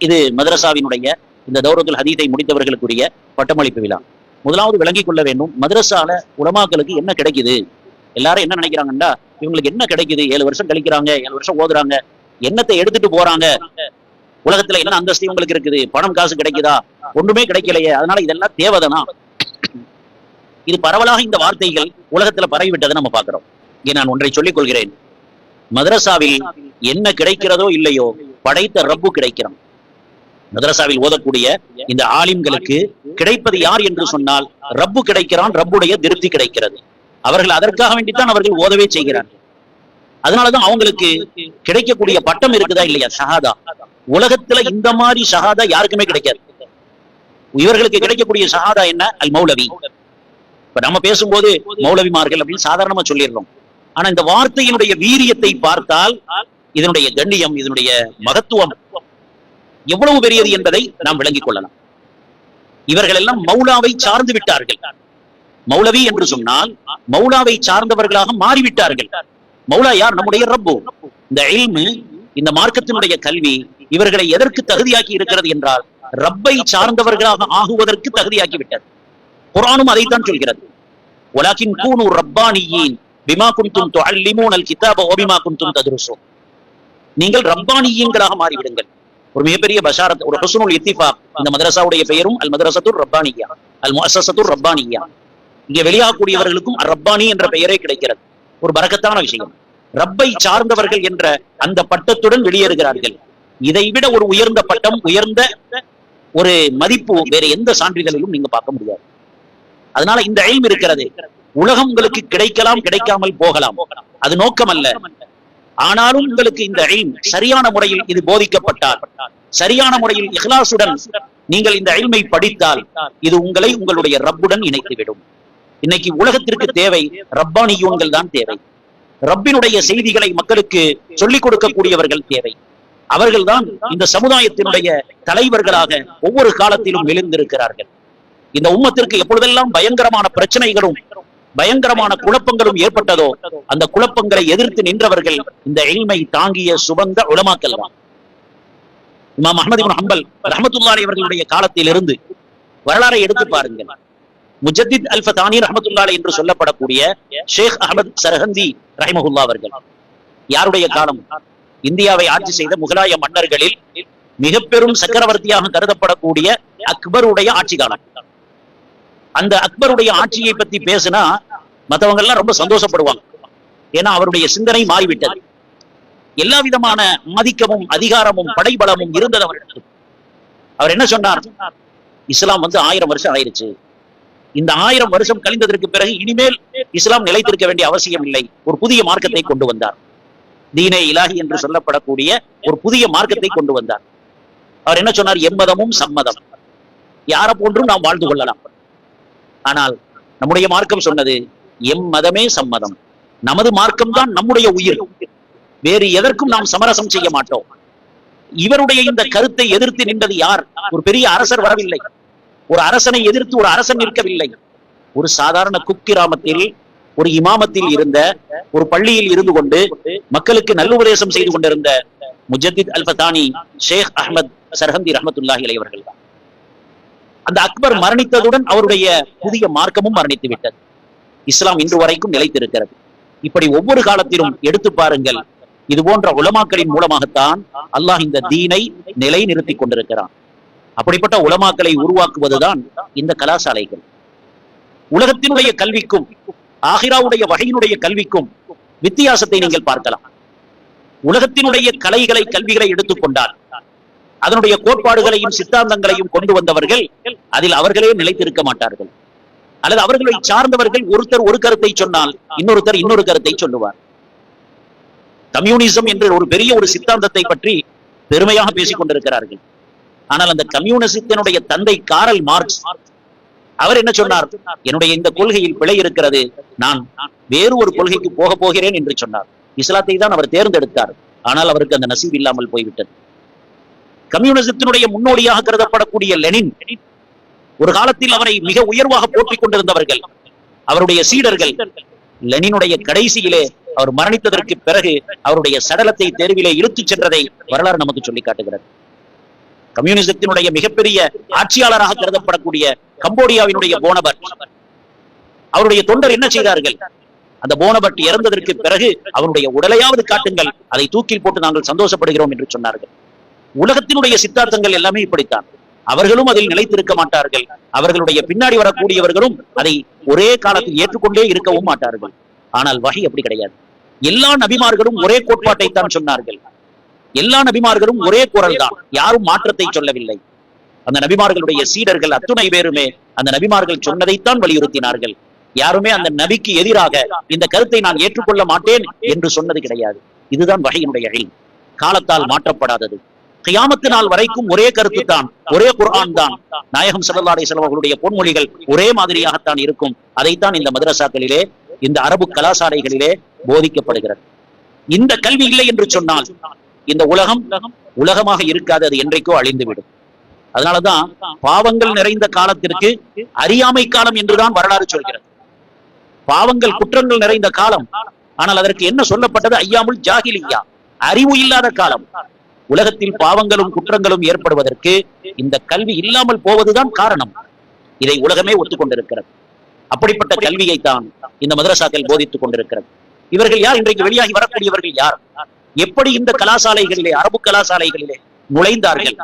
இது மதரசாவினுடைய இந்த தௌரத்துல் ஹதீதை முடித்தவர்களுக்குரிய பட்டமளிப்பு விழா. முதலாவது விளங்கிக் கொள்ள வேண்டும், மதரசால உலமாக்களுக்கு என்ன கிடைக்குது. எல்லாரும் என்ன நினைக்கிறாங்கன்னா, இவங்களுக்கு என்ன கிடைக்குது, 7 வருஷம் கழிக்கிறாங்க, 7 வருஷம் ஓதுறாங்க, என்னத்தை எடுத்துட்டு போறாங்க, உலகத்துல என்ன அந்தஸ்து இவங்களுக்கு இருக்குது, பணம் காசு கிடைக்குதா, ஒண்ணுமே கிடைக்கலையே, அதனால இதெல்லாம் தேவைதானா. இது பரவலாக இந்த வார்த்தைகள் உலகத்துல பரவிவிட்டதை நம்ம பார்க்கிறோம். இங்கே நான் ஒன்றை சொல்லிக் கொள்கிறேன், மதரசாவில் என்ன கிடைக்கிறதோ இல்லையோ படைத்த ரப்பு கிடைக்கிறான். மதரசாவில் ஓதக்கூடிய இந்த ஆலிம்களுக்கு கிடைப்பது யார் என்று சொன்னால் ரப்பு கிடைக்கிறான், ரப்புடைய திருப்தி கிடைக்கிறது. அவர்கள் அதற்காக வேண்டித்தான் அவர்கள் ஓதவே செய்கிறார்கள். அதனாலதான் அவங்களுக்கு கிடைக்கக்கூடிய பட்டம் இருக்குதா இல்லையா, ஷஹாதா. உலகத்துல இந்த மாதிரி ஷஹாதா யாருக்குமே கிடைக்காது. இவர்களுக்கு கிடைக்கக்கூடிய ஷஹாதா என்ன, அல் மௌலவி. இப்ப நம்ம பேசும்போது மௌலவிமார்கள் அப்படின்னு சாதாரணமா சொல்லிடுறோம். ஆனா இந்த வார்த்தையினுடைய வீரியத்தை பார்த்தால் இதனுடைய கண்ணியம், இதனுடைய மகத்துவம் எவ்வளவு பெரியது என்பதை நாம் விளங்கிக் கொள்ளலாம். இவர்கள் எல்லாம் மௌலாவை சார்ந்து விட்டார்கள். மௌலவி என்று சொன்னால் மௌலாவை சார்ந்தவர்களாக மாறிவிட்டார்கள். மௌலா யார், நம்முடைய ரப்பு. இந்த இல்மு, இந்த மார்க்கத்தினுடைய கல்வி இவர்களை எதற்கு தகுதியாக்கி இருக்கிறது என்றால் ரப்பை சார்ந்தவர்களாக ஆகுவதற்கு தகுதியாக்கி விட்டது. குர்ஆனும் அதைத்தான் சொல்கிறது, வலாக்கின் கூனு ரப்பானியீன் பிமா குன்தும் துஅல்லிமூனல் கிதாப வபிமா குன்தும் தத்ருஸூன். நீங்கள் ரப்பானியீன்களாக மாறிவிடுங்கள். ஒரு மிகப்பெரிய பஷாரத், ஒரு ஹுஸ்னுல் இத்திஃபாக். இந்த மதரசாவுடைய பெயரும் அல் மதரசத்துர் ரப்பானியா, அல் முஅஸ்ஸஸத்துர் ரப்பானியா. இங்கே வெளியாகக்கூடியவர்களுக்கும் ரப்பானி என்ற பெயரே கிடைக்கிறது. ஒரு பரக்கத்தான விஷயம். ரப்பை சார்ந்தவர்கள் என்ற அந்த பட்டத்துடன் வெளியேறுகிறார்கள். இதைவிட ஒரு உயர்ந்த பட்டம், உயர்ந்த ஒரு மதிப்பு வேற எந்த சான்றிதழிலும் நீங்க பார்க்க முடியாது. அதனால இந்த இல்ம் இருக்கிறது, உலகம் உங்களுக்கு கிடைக்கலாம், கிடைக்காமல் போகலாம், அது நோக்கம் அல்ல. ஆனாலும் உங்களுக்கு இந்த இல்ம் சரியான முறையில் இது போதிக்கப்பட்டால், சரியான முறையில் இஹ்லாசுடன் நீங்கள் இந்த இல்மை படித்தால் இது உங்களை உங்களுடைய ரப்புடன் இணைத்துவிடும். இன்னைக்கு உலகத்திற்கு தேவை ரப்பானியூன்கள் தான் தேவை. ரப்பினுடைய செய்திகளை மக்களுக்கு சொல்லிக் கொடுக்கக்கூடியவர்கள் தேவை. அவர்கள்தான் இந்த சமுதாயத்தினுடைய தலைவர்களாக ஒவ்வொரு காலத்திலும் எழுந்திருக்கிறார்கள். இந்த உம்மத்திற்கு எப்பொழுதெல்லாம் பயங்கரமான பிரச்சனைகளும் பயங்கரமான குழப்பங்களும் ஏற்பட்டதோ அந்த குழப்பங்களை எதிர்த்து நின்றவர்கள் இந்த இல்மை தாங்கிய சுபந்த உலமாக்கள் தான். இமாம் அஹ்மத் இப்னு ஹம்பல் ரஹ்மத்துல்லாஹி அவர்களுடைய காலத்திலிருந்து வரலாறை எடுத்து பாருங்கள். முஜத்தித் அல் ஃபதானி ரஹ்மத்துல்லாஹி என்று சொல்லப்படக்கூடிய ஷேக் அஹ்மத் சர்ஹந்தி ரஹிமஹுல்லாஹ் அவர்கள் யாருடைய காலம்? இந்தியாவை ஆட்சி செய்த முகலாய மன்னர்களில் மிக பெரும் சக்கரவர்த்தியாக கருதப்படக்கூடிய அக்பருடைய ஆட்சி காலம். அந்த அக்பருடைய ஆட்சியை பத்தி பேசினா மற்றவங்க எல்லாம் ரொம்ப சந்தோஷப்படுவாங்க. ஏன்னா அவருடைய சிந்தனை மாறிவிட்டது. எல்லா விதமான ஆதிக்கமும் அதிகாரமும் படைபலமும் இருந்தது அவரிடத்தில். அவர் என்ன சொன்னார்? இஸ்லாம் 1000 வருஷம் ஆயிருச்சு. இந்த 1000 வருஷம் கழிந்ததற்கு பிறகு இனிமேல் இஸ்லாம் நிலைத்திருக்க வேண்டிய அவசியம் இல்லை. ஒரு புதிய மார்க்கத்தை கொண்டு வந்தார். தீனே இலாஹி என்று சொல்லப்படக்கூடிய ஒரு புதிய மார்க்கத்தை கொண்டு வந்தார். அவர் என்ன சொன்னார்? எம்மதமும் சம்மதம், யாரை போன்றும் நாம் வாழ்ந்து கொள்ளலாம். ஆனால் நம்முடைய மார்க்கம் சொன்னது எம் மதமே சம்மதம், நமது மார்க்கம் தான் நம்முடைய உயிர், வேறு எதற்கும் நாம் சமரசம் செய்ய மாட்டோம். இவருடைய இந்த கருத்தை எதிர்த்து நின்றது யார்? ஒரு பெரிய அரசர் வரவில்லை, ஒரு அரசனை எதிர்த்து ஒரு அரசன் நிற்கவில்லை. ஒரு சாதாரண குக்கிராமத்தில் ஒரு இமாமத்தில் இருந்த, ஒரு பள்ளியில் இருந்து கொண்டு மக்களுக்கு நல்லுபதேசம் செய்து கொண்டிருந்த முஜத்தித் அல் ஃபதானி ஷேக் அஹ்மத் சர்ஹந்தி ரஹ்மத்துல்லாஹி அலைஹி அவர்கள் தான். அந்த அக்பர் மரணித்ததுடன் அவருடைய புதிய மார்க்கமும் மரணித்து விட்டது. இஸ்லாம் இன்று வரைக்கும் நிலைத்திருக்கிறது. இப்படி ஒவ்வொரு காலத்திலும் எடுத்து பாருங்கள், இது போன்ற உலமாக்களின் மூலமாகத்தான் அல்லாஹ் இந்த தீனை நிலை நிறுத்தி கொண்டிருக்கிறான். அப்படிப்பட்ட உலமாக்களை உருவாக்குவதுதான் இந்த கலாசாலைகள். உலகத்தினுடைய கல்விக்கும் ஆகிராவுடைய வகையினுடைய கல்விக்கும் வித்தியாசத்தை நீங்கள் பார்க்கலாம். உலகத்தினுடைய கலைகளை கல்விகளை எடுத்துக்கொண்டால் அதனுடைய கோட்பாடுகளையும் சித்தாந்தங்களையும் கொண்டு வந்தவர்கள் அதில் அவர்களே நிலைத்திருக்க மாட்டார்கள். அல்லது அவர்களை சார்ந்தவர்கள் ஒருத்தர் ஒரு கருத்தை சொன்னால் இன்னொருத்தர் இன்னொரு கருத்தை சொல்லுவார். கம்யூனிசம் என்ற ஒரு பெரிய ஒரு சித்தாந்தத்தை பற்றி பெருமையாக பேசிக் கொண்டிருக்கிறார்கள். ஆனால் அந்த கம்யூனிசத்தினுடைய தந்தை காரல் மார்க்ஸ் அவர் என்ன சொன்னார்? என்னுடைய இந்த கொள்கையில் பிழை இருக்கிறது, நான் வேறு ஒரு கொள்கைக்கு போக போகிறேன் என்று சொன்னார். இஸ்லாத்தை தான் அவர் தேர்ந்தெடுத்தார். ஆனால் அவருக்கு அந்த நசீப் இல்லாமல் போய்விட்டது. கம்யூனிசத்தினுடைய முன்னோடியாக கருதப்படக்கூடிய லெனின், ஒரு காலத்தில் அவரை மிக உயர்வாக போற்றிக் கொண்டிருந்தவர்கள், அவருடைய சீடர்கள், லெனினுடைய கடைசியிலே அவர் மரணித்ததற்கு பிறகு அவருடைய சடலத்தை தெருவிலே இழுத்துச் சென்றதை வரலாறு நமக்கு சொல்லி காட்டுகிறது. கம்யூனிசத்தினுடைய மிகப்பெரிய ஆட்சியாளராக கருதப்படக்கூடிய கம்போடியாவினுடைய போனபர்ட், அவருடைய தொண்டர் என்ன செய்தார்கள்? அந்த போனபர்ட் இறந்ததற்கு பிறகு அவருடைய உடலையாவது காட்டுங்கள், அதை தூக்கில் போட்டு நாங்கள் சந்தோஷப்படுகிறோம் என்று சொன்னார்கள். உலகத்தினுடைய சித்தாந்தங்கள் எல்லாமே இப்படித்தான். அவர்களும் அதில் நிலைத்திருக்க மாட்டார்கள், அவர்களுடைய பின்னாடி வரக்கூடியவர்களும் அதை ஒரே காலத்தில் ஏற்றுக்கொண்டே இருக்கவும் மாட்டார்கள். ஆனால் வஹி அப்படி கிடையாது. எல்லா நபிமார்களும் ஒரே கோட்பாட்டை தான் சொன்னார்கள், எல்லா நபிமார்களும் ஒரே குரல் தான், யாரும் மாற்றத்தை சொல்லவில்லை. அந்த நபிமார்களுடைய சீடர்கள் அத்துணை பேருமே அந்த நபிமார்கள் சொன்னதைத்தான் வலியுறுத்தினார்கள். யாருமே அந்த நபிக்கு எதிராக இந்த கருத்தை நான் ஏற்றுக்கொள்ள மாட்டேன் என்று சொன்னது கிடையாது. இதுதான் வஹீனுடைய இல்ம், காலத்தால் மாற்றப்படாதது. கியாமத்து நாள் வரைக்கும் ஒரே கருத்து தான், ஒரே குர்ஆன் தான். நாயகம் ஸல்லல்லாஹு அலைஹி வஸல்லம் அவர்களுடைய பொன்மொழிகள் ஒரே மாதிரியாகத்தான் இருக்கும். அதைத்தான் இந்த மதரசாக்களிலே, இந்த அரபு கலாசாலைகளிலே போதிக்கப்படுகிறது. இந்த கல்வி இல்லை என்று சொன்னால் இந்த உலகம் உலகமாக இருக்காது, அது என்றைக்கோ அழிந்துவிடும். அதனாலதான் பாவங்கள் நிறைந்த காலத்திற்கு அறியாமை காலம் என்றுதான் வரலாறு சொல்கிறது. பாவங்கள் குற்றங்கள் நிறைந்த காலம், ஆனால் அதற்கு என்ன சொல்லப்பட்டது? ஐயாமுல் ஜாஹிலிய்யா, அறிவு இல்லாத காலம். உலகத்தில் பாவங்களும் குற்றங்களும் ஏற்படுவதற்கு இந்த கல்வி இல்லாமல் போவதுதான் காரணம். இதை உலகமே ஒத்துக்கொண்டிருக்கிறது. அப்படிப்பட்ட கல்வியை தான் இந்த மதரசாக்கள் போதித்துக் கொண்டிருக்கிறது. இவர்கள் யார்? இன்றைக்கு வெளியாகி வரக்கூடியவர்கள் யார்? எப்படி இந்த கலாசாலைகளிலே, அரபு கலாசாலைகளிலே நுழைந்தார்கள்?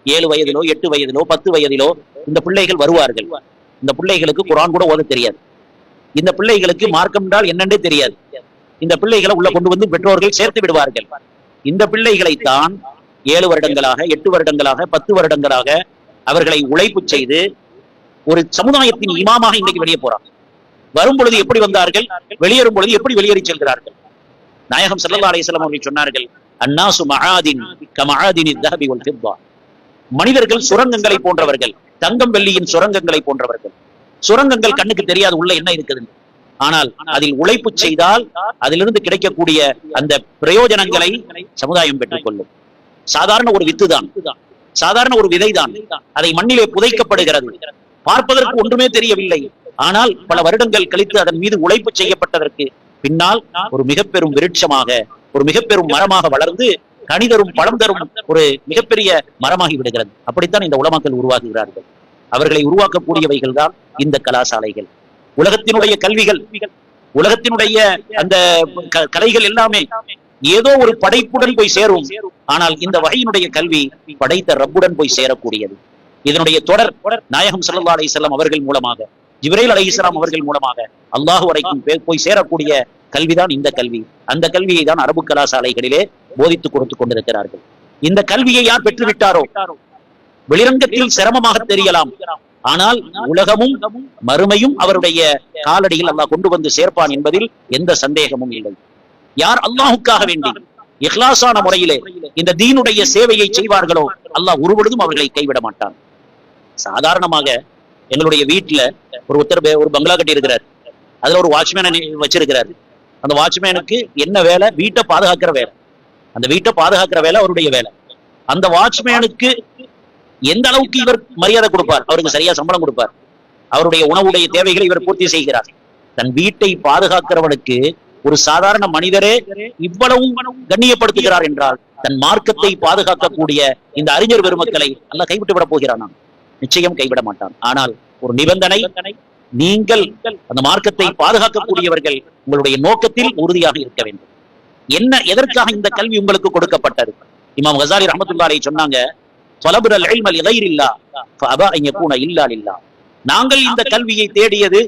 7 வயதிலோ 8 வயதிலோ 10 வயதிலோ இந்த பிள்ளைகள் வருவார்கள். இந்த பிள்ளைகளுக்கு குர்ஆன் கூட ஓத தெரியாது, இந்த பிள்ளைகளுக்கு மார்க்கம் என்றால் என்னென்றே தெரியாது. இந்த பிள்ளைகளை உள்ள கொண்டு வந்து பெற்றோர்கள் சேர்த்து விடுவார்கள். இந்த பிள்ளைகளைத்தான் 7 வருடங்களாக 8 வருடங்களாக 10 வருடங்களாக அவர்களை உழைப்பு செய்து ஒரு சமுதாயத்தின் இமாமாக இன்றைக்கு வெளியே போறாங்க. வரும் பொழுது எப்படி வந்தார்கள், வெளியேறும் பொழுது எப்படி வெளியேறி செல்கிறார்கள்? நாயகம் ஸல்லல்லாஹு அலைஹி வஸல்லம் அவர்கள் சொன்னார்கள், அன்னாசு மஆதின் கமஆதினி ذهب والفضة. மனிதர்கள் சுரங்கங்களை போன்றவர்கள், தங்கம் வெள்ளியின் சுரங்கங்களை போன்றவர்கள். சுரங்கங்கள் கண்ணுக்கு தெரியாது உள்ள என்ன இருக்குது, ஆனால் அதில் உழைப்பு செய்தால் அதிலிருந்து கிடைக்கக்கூடிய அந்த பிரயோஜனங்களை சமுதாயம் பெற்றுக் கொள்ளும். சாதாரண ஒரு வித்து தான், சாதாரண ஒரு விதைதான், அதை மண்ணிலே புதைக்கப்படுகிறது. பார்ப்பதற்கு ஒன்றுமே தெரியவில்லை, ஆனால் பல வருடங்கள் கழித்து அதன் மீது உழைப்பு செய்யப்பட்டதற்கு பின்னால் ஒரு மிக பெரும் விருட்சமாக, ஒரு மிக பெரும் மரமாக வளர்ந்து கனி தரும் பழம் தரும் ஒரு மிகப்பெரிய மரமாகி விடுகிறது. அப்படித்தான் இந்த உலமாக்கள் உருவாக்குகிறார்கள். அவர்களை உருவாக்கக்கூடியவைகள் தான் இந்த கலாசாலைகள். உலகத்தினுடைய கல்விகள், உலகத்தினுடைய அந்த கலைகள் எல்லாமே ஏதோ ஒரு படைப்புடன் போய் சேரும். ஆனால் இந்த வகையினுடைய கல்வி படைத்த ரப்புடன் போய் சேரக்கூடியது. இதனுடைய தொடர் நாயகம் ஸல்லல்லாஹு அலைஹி வஸல்லம் அவர்கள் மூலமாக, ஜிப்ரீல் அலைஹிஸ்ஸலாம் அவர்கள் மூலமாக அல்லாஹ் வரைக்கும் போய் சேரக்கூடிய கல்விதான் இந்த கல்வி. அந்த கல்வியை தான் அரபு கலாசாலைகளிலே போதித்துக் கொடுத்துக் கொண்டிருக்கிறார்கள். இந்த கல்வியை யார் பெற்றுவிட்டாரோ, வெளிரங்கத்தில் சிரமமாக தெரியலாம், ஆனால் உலகமும் மறுமையும் அவருடைய காலடியில் அல்லாஹ் கொண்டு வந்து சேர்ப்பான் என்பதில் எந்த சந்தேகமும் இல்லை. யார் அல்லாஹுக்காக வேண்டி இஹ்லாஸான முறையிலே இந்த தீனுடைய சேவையை செய்வார்களோ அல்லாஹ் ஒருபொழுதும் அவர்களை கைவிட மாட்டான். சாதாரணமாக எங்களுடைய வீட்டுல ஒரு பங்களா கட்டி இருக்கிறார், அதுல ஒரு வாட்ச்மேனை வச்சிருக்கிறார். அந்த வாட்ச்மேனுக்கு என்ன வேலை? வீட்டை பாதுகாக்கிற வேலை. அந்த வீட்டை பாதுகாக்கிற வேலை அவருடைய வேலை. அந்த வாட்ச்மேனுக்கு எந்த அளவுக்கு இவர் மரியாதை கொடுப்பார், அவருக்கு சரியா சம்பளம் கொடுப்பார், அவருடைய உணவுடைய தேவைகளை இவர் பூர்த்தி செய்கிறார். தன் வீட்டை பாதுகாக்கிறவனுக்கு ஒரு சாதாரண மனிதரே இவ்வளவு கண்ணியப்படுத்துகிறார் என்றால் தன் மார்க்கத்தை பாதுகாக்கக்கூடிய இந்த அறிஞர் பெருமக்களை அல்லாஹ் கைவிட்டு விட போகிறான்? நிச்சயம் கைவிட மாட்டான். ஆனால் ஒரு நிபந்தனை, நீங்கள் அந்த மார்க்கத்தை பாதுகாக்கக்கூடியவர்கள் உங்களுடைய நோக்கத்தில் உறுதியாக இருக்க வேண்டும். என்ன, எதற்காக இந்த கல்வி உங்களுக்கு கொடுக்கப்பட்டது? இமாம் கஸாலி ரஹ்மத்துல்லாஹி அலைஹி சொன்னாங்க, தலபுல் இல்ம லிகைரில்லாஹ் ஃபஅபா அன் யகூன இல்லா லில்லாஹ். நாங்கள் இந்த கல்வியை தேடியது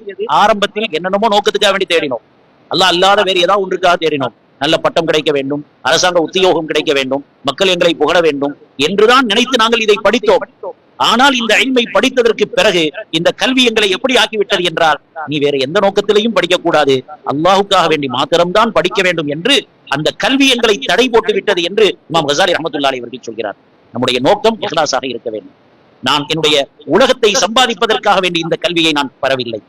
ஆரம்பத்தில் என்னென்னமோ நோக்கத்துக்காக வேண்டி தேடினோம், அல்லாஹ் அல்லாத வேறு ஏதாவது ஒன்றுக்காக தேடினோம். நல்ல பட்டம் கிடைக்க வேண்டும், அரசாங்க உத்தியோகம் கிடைக்க வேண்டும், மக்கள் எங்களை புகழ வேண்டும் என்றுதான் நினைத்து நாங்கள் இதை படித்தோம். ஆனால் இந்த இல்மை படித்ததற்கு பிறகு இந்த கல்வி எங்களை எப்படி ஆக்கிவிட்டது என்றால், நீ வேற எந்த நோக்கத்திலையும் படிக்க கூடாது, அல்லாஹுக்காக வேண்டி மாத்திரம்தான் படிக்க வேண்டும் என்று அந்த கல்வி எங்களை தடை போட்டு விட்டது என்று இமாம் கஸாலி ரஹ்மத்துல்லாஹி அலைஹி அவர்கள் சொல்கிறார். நம்முடைய நோக்கம் இஹ்லாஸாக இருக்க வேண்டும். நான் என்னுடைய உலகத்தை சம்பாதிப்பதற்காக வேண்டி இந்த கல்வியை நான் பெறவில்லை,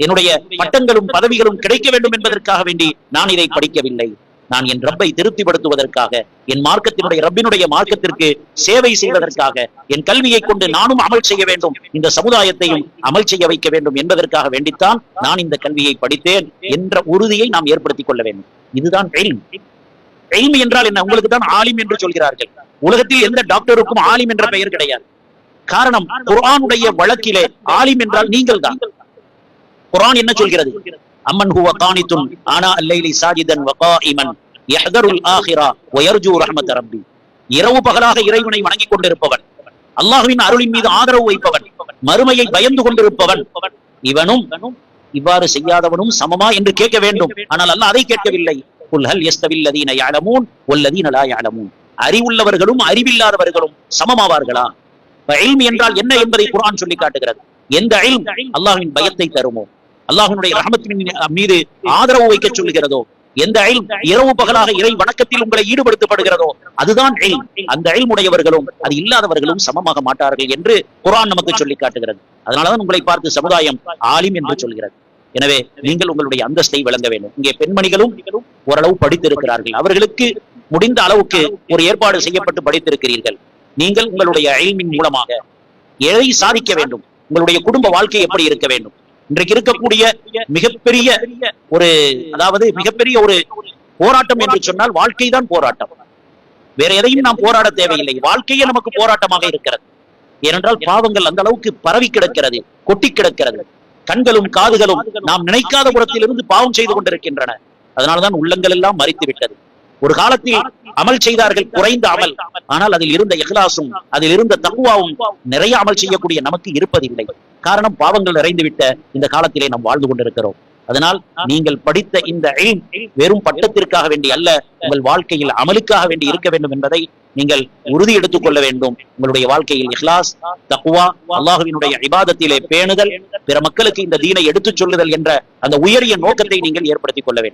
என்னுடைய பட்டங்களும் பதவிகளும் கிடைக்க வேண்டும் என்பதற்காக வேண்டி நான் இதை படிக்கவில்லை. நான் என் ரப்பை திருப்திப்படுத்துவதற்காக, என் மார்க்கத்தினுடைய ரப்பினுடைய மார்க்கத்திற்கு சேவை செய்வதற்காக, என் கல்வியை கொண்டு நானும் அமல் செய்ய வேண்டும், இந்த சமுதாயத்தையும் அமல் செய்ய வைக்க வேண்டும் என்பதற்காக வேண்டித்தான் நான் இந்த கல்வியை படித்தேன் என்ற உறுதியை நாம் ஏற்படுத்திக் கொள்ள வேண்டும். இதுதான் இல்ம். இல்ம் என்றால் என்ன? உங்களுக்கு தான் ஆலிம் என்று சொல்கிறார்கள். உலகத்தில் எந்த டாக்டருக்கும் ஆலிம் என்ற பெயர் கிடையாது. காரணம், குர்ஆனுடைய வழக்கிலே ஆலிம் என்றால் நீங்கள் தான். குர்ஆன் என்ன சொல்கிறது? அம்மன் ஹுவ கானித்துன் ஆனா அல்லைலி சாஜிதன் வ காயிமன் யஹ்தருல் ஆகிரா வ யர்ஜூ ரஹ்மத ரப்பி. இரவு பகலாக இறைவனை வணங்கிக் கொண்டிருப்பவன், அல்லாஹ்வின் அருளின் மீது ஆதரவு வைப்பவன், மறுமையை பயந்து கொண்டிருப்பவன், இவனும் இவ்வாறு செய்யாதவனும் சமமா என்று கேட்க வேண்டும். ஆனால் அல்லாஹ் அதை கேட்கவில்லை. குல் ஹல் யஸ்தவில் லதீன யஅலமூன் வல்லதீன லா யஅலமூன். அறிவுள்ளவர்களும் அறிவில்லாதவர்களும் சமமாவார்களா? இல்ம் என்றால் என்ன என்பதை குர்ஆன் சொல்லி காட்டுகிறது. எந்த இல்ம் அல்லாஹ்வின் பயத்தை தருமோ, அல்லாஹ்வினுடைய ரஹமத்தின் மீது ஆதரவு வைக்க சொல்லுகிறதோ, எந்த இல்ம் இரவு பகலாக இறை வணக்கத்தில் உங்களை ஈடுபடுத்தப்படுகிறதோ அதுதான் இல்ம். அந்த இல்ம் உடையவர்களும் அது இல்லாதவர்களும் சமமாக மாட்டார்கள் என்று குர்ஆன் நமக்கு சொல்லி காட்டுகிறது. அதனாலதான் உங்களை பார்த்து சமுதாயம் ஆலிம் என்று சொல்கிறது. எனவே நீங்கள் உங்களுடைய அந்தஸ்தை விளங்க வேண்டும். இங்கே பெண்மணிகளும் ஓரளவு படித்திருக்கிறார்கள். அவர்களுக்கு முடிந்த அளவுக்கு ஒரு ஏற்பாடு செய்யப்பட்டு படித்திருக்கிறீர்கள். நீங்கள் உங்களுடைய இல்மின் மூலமாக எதை சாதிக்க வேண்டும், உங்களுடைய குடும்ப வாழ்க்கை எப்படி இருக்க வேண்டும். இன்றைக்கு இருக்கக்கூடிய மிகப்பெரிய ஒரு மிகப்பெரிய ஒரு போராட்டம் என்று சொன்னால் வாழ்க்கை தான் போராட்டம். வேற எதையும் நாம் போராட தேவையில்லை. வாழ்க்கையே நமக்கு போராட்டமாக இருக்கிறது. ஏனென்றால் பாவங்கள் அந்த அளவுக்கு பரவி கிடக்கிறது, கொட்டி கிடக்கிறது. கண்களும் காதுகளும் நாம் நினைக்காத புறத்திலிருந்து பாவம் செய்து கொண்டிருக்கின்றன. அதனால்தான் உள்ளங்கள் எல்லாம் மரித்து விட்டது. ஒரு காலத்தில் அமல் செய்தார்கள், குறைந்த அமல், ஆனால் அதில் இருந்த இஹ்லாஸும் அதில் இருந்த தக்வாவும் நிறைய அமல் செய்யக்கூடிய நமக்கு இருப்பதில்லை. காரணம், பாவங்கள் நிறைந்துவிட்ட இந்த காலத்திலே நாம் வாழ்ந்து கொண்டிருக்கிறோம். அதனால் நீங்கள் படித்த இந்த இல்ம் வெறும் பட்டத்திற்காக வேண்டி அல்ல, உங்கள் வாழ்க்கையில் அமலுக்காக வேண்டி இருக்க வேண்டும் என்பதை நீங்கள் உறுதி எடுத்துக் கொள்ள வேண்டும். உங்களுடைய வாழ்க்கையில் இஹ்லாஸ், தக்வா, அல்லாஹ்வினுடைய இபாதத்திலே பேணுதல், பிற மக்களுக்கு இந்த தீனை எடுத்துச் சொல்லுதல் என்ற அந்த உயரிய நோக்கத்தை நீங்கள் ஏற்படுத்திக் கொள்ள வேண்டும்.